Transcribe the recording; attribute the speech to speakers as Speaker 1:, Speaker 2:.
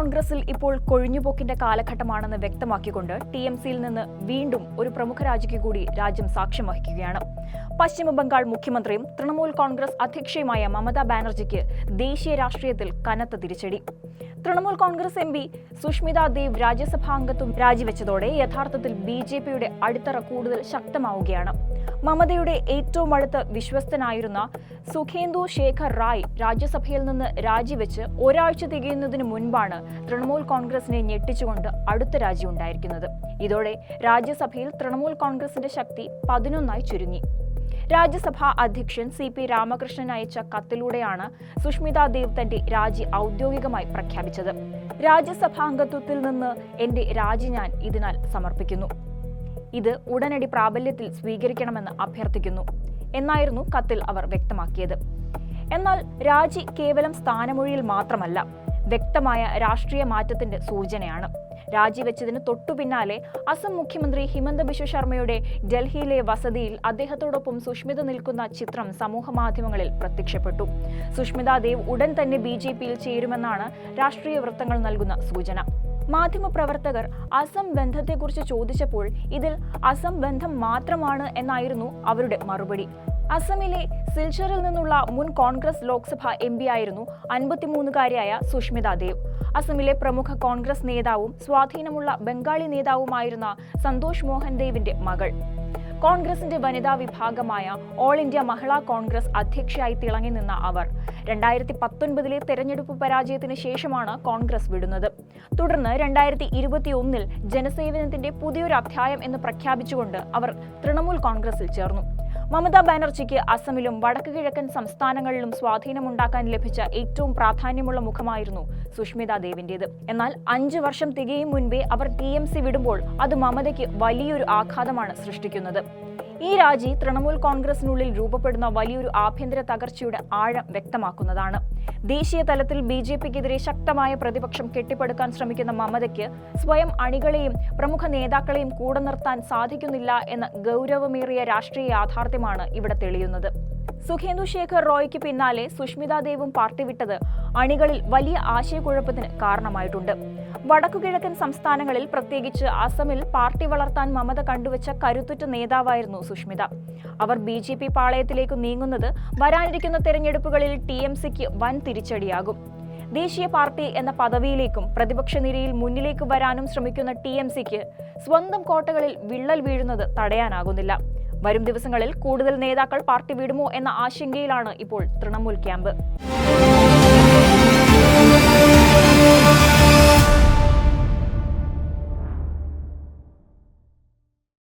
Speaker 1: കോൺഗ്രസിൽ ഇപ്പോൾ കൊഴിഞ്ഞുപോക്കിന്റെ കാലഘട്ടമാണെന്ന് വ്യക്തമാക്കിക്കൊണ്ട് TMCയിൽ നിന്ന് വീണ്ടും ഒരു പ്രമുഖ രാജിക്ക് കൂടി രാജ്യം സാക്ഷ്യം വഹിക്കുകയാണ്. പശ്ചിമബംഗാൾ മുഖ്യമന്ത്രിയും തൃണമൂൽ കോൺഗ്രസ് അധ്യക്ഷയുമായ മമതാ ബാനർജിക്ക് ദേശീയ രാഷ്ട്രീയത്തിൽ കനത്ത തിരിച്ചടി. തൃണമൂൽ കോൺഗ്രസ് MP സുഷ്മിതാ ദേവ് രാജ്യസഭാംഗത്വം രാജിവെച്ചതോടെ യഥാർത്ഥത്തിൽ BJPയുടെ അടിത്തറ കൂടുതൽ ശക്തമാവുകയാണ്. മമതയുടെ ഏറ്റവും അടുത്ത വിശ്വസ്തനായിരുന്ന സുഖേന്ദു ശേഖർ റായ് രാജ്യസഭയിൽ നിന്ന് രാജിവെച്ച് ഒരാഴ്ച തികയുന്നതിന് മുൻപാണ് തൃണമൂൽ കോൺഗ്രസിനെ ഞെട്ടിച്ചുകൊണ്ട് അടുത്ത രാജി ഉണ്ടായിരിക്കുന്നത്. ഇതോടെ രാജ്യസഭയിൽ തൃണമൂൽ കോൺഗ്രസിന്റെ ശക്തി 11 ചുരുങ്ങി. രാജ്യസഭാ അധ്യക്ഷൻ CP രാമകൃഷ്ണൻ അയച്ച കത്തിലൂടെയാണ് സുഷ്മിതാ ദേവ് തന്റെ രാജി ഔദ്യോഗികമായി പ്രഖ്യാപിച്ചത്. രാജ്യസഭാംഗത്വത്തിൽ നിന്ന് എന്റെ രാജി ഞാൻ ഇതിനാൽ സമർപ്പിക്കുന്നു. ഇത് ഉടനടി പ്രാബല്യത്തിൽ സ്വീകരിക്കണമെന്ന് അഭ്യർത്ഥിക്കുന്നു എന്നായിരുന്നു കത്തിൽ അവർ വ്യക്തമാക്കിയത്. എന്നാൽ രാജി കേവലം സ്ഥാനമൊഴിയിൽ മാത്രമല്ല, വ്യക്തമായ രാഷ്ട്രീയ മാറ്റത്തിന്റെ സൂചനയാണ്. രാജിവെച്ചതിന് തൊട്ടു പിന്നാലെ അസം മുഖ്യമന്ത്രി ഹിമന്ത ബിശ്വ ശർമ്മയുടെ ഡൽഹിയിലെ വസതിയിൽ അദ്ദേഹത്തോടൊപ്പം സുഷ്മിത നിൽക്കുന്ന ചിത്രം സമൂഹമാധ്യമങ്ങളിൽ പ്രത്യക്ഷപ്പെട്ടു. സുഷ്മിതാ ദേവ് ഉടൻ തന്നെ BJPയിൽ ചേരുമെന്നാണ് രാഷ്ട്രീയ വൃത്തങ്ങൾ നൽകുന്ന സൂചന. മാധ്യമപ്രവർത്തകർ അസം ബന്ധത്തെക്കുറിച്ച് ചോദിച്ചപ്പോൾ ഇതിൽ അസം ബന്ധം മാത്രമാണ് എന്നായിരുന്നു അവരുടെ മറുപടി. അസമിലെ സിൽച്ചറിൽ നിന്നുള്ള മുൻ കോൺഗ്രസ് ലോക്സഭാ MP ആയിരുന്നു 53-കാരിയായ സുഷ്മിതാ ദേവ്. അസമിലെ പ്രമുഖ കോൺഗ്രസ് നേതാവും സ്വാധീനമുള്ള ബംഗാളി നേതാവുമായിരുന്ന സന്തോഷ് മോഹൻ ദേവിന്റെ മകൾ. കോൺഗ്രസിന്റെ വനിതാ വിഭാഗമായ ഓൾ ഇന്ത്യ മഹിളാ കോൺഗ്രസ് അധ്യക്ഷയായി തിളങ്ങി നിന്ന അവർ 2019 തെരഞ്ഞെടുപ്പ് പരാജയത്തിന് ശേഷമാണ് കോൺഗ്രസ് വിടുന്നത്. തുടർന്ന് 2021 ജനസേവനത്തിന്റെ പുതിയൊരു അധ്യായം എന്ന് പ്രഖ്യാപിച്ചുകൊണ്ട് അവർ തൃണമൂൽ കോൺഗ്രസിൽ ചേർന്നു. മമതാ ബാനർജിക്ക് അസമിലും വടക്ക് കിഴക്കൻ സംസ്ഥാനങ്ങളിലും സ്വാധീനമുണ്ടാക്കാൻ ലഭിച്ച ഏറ്റവും പ്രാധാന്യമുള്ള മുഖമായിരുന്നു സുഷ്മിതാ ദേവിന്റേത്. എന്നാൽ 5 വർഷം തികയും മുൻപേ അവർ TMC വിടുമ്പോൾ അത് മമതയ്ക്ക് വലിയൊരു ആഘാതമാണ് സൃഷ്ടിക്കുന്നത്. ഈ രാജി തൃണമൂൽ കോൺഗ്രസിനുള്ളിൽ രൂപപ്പെടുന്ന വലിയൊരു ആഭ്യന്തര തകർച്ചയുടെ ആഴം വ്യക്തമാക്കുന്നതാണ്. ദേശീയ തലത്തിൽ BJPക്കെതിരെ ശക്തമായ പ്രതിപക്ഷം കെട്ടിപ്പടുക്കാൻ ശ്രമിക്കുന്ന മമതയ്ക്ക് സ്വയം അണികളെയും പ്രമുഖ നേതാക്കളെയും കൂടെ നിർത്താൻ സാധിക്കുന്നില്ല എന്ന ഗൗരവമേറിയ രാഷ്ട്രീയ യാഥാർത്ഥ്യമാണ് ഇവിടെ തെളിയുന്നത്. സുഖേന്ദു ശേഖർ റോയ്ക്ക് പിന്നാലെ സുഷ്മിതാ ദേവും പാർട്ടി വിട്ടത് അണികളിൽ വലിയ ആശയക്കുഴപ്പത്തിന് കാരണമായിട്ടുണ്ട്. വടക്കുകിഴക്കൻ സംസ്ഥാനങ്ങളിൽ, പ്രത്യേകിച്ച് അസമിൽ പാർട്ടി വളർത്താൻ മമത കണ്ടുവച്ച കരുത്തുറ്റ നേതാവായിരുന്നു സുഷ്മിത. അവർ BJP പാളയത്തിലേക്ക് നീങ്ങുന്നത് വരാനിരിക്കുന്ന തെരഞ്ഞെടുപ്പുകളിൽ TMCക്ക് വൻ തിരിച്ചടിയാകും. ദേശീയ പാർട്ടി എന്ന പദവിയിലേക്കും പ്രതിപക്ഷ നിരയിൽ മുന്നിലേക്ക് വരാനും ശ്രമിക്കുന്ന TMCക്ക് സ്വന്തം കോട്ടകളിൽ വിള്ളൽ വീഴുന്നത് തടയാനാകുന്നില്ല. വരും ദിവസങ്ങളിൽ കൂടുതൽ നേതാക്കൾ പാർട്ടി വിടുമോ എന്ന ആശങ്കയിലാണ് ഇപ്പോൾ തൃണമൂൽ ക്യാമ്പ്.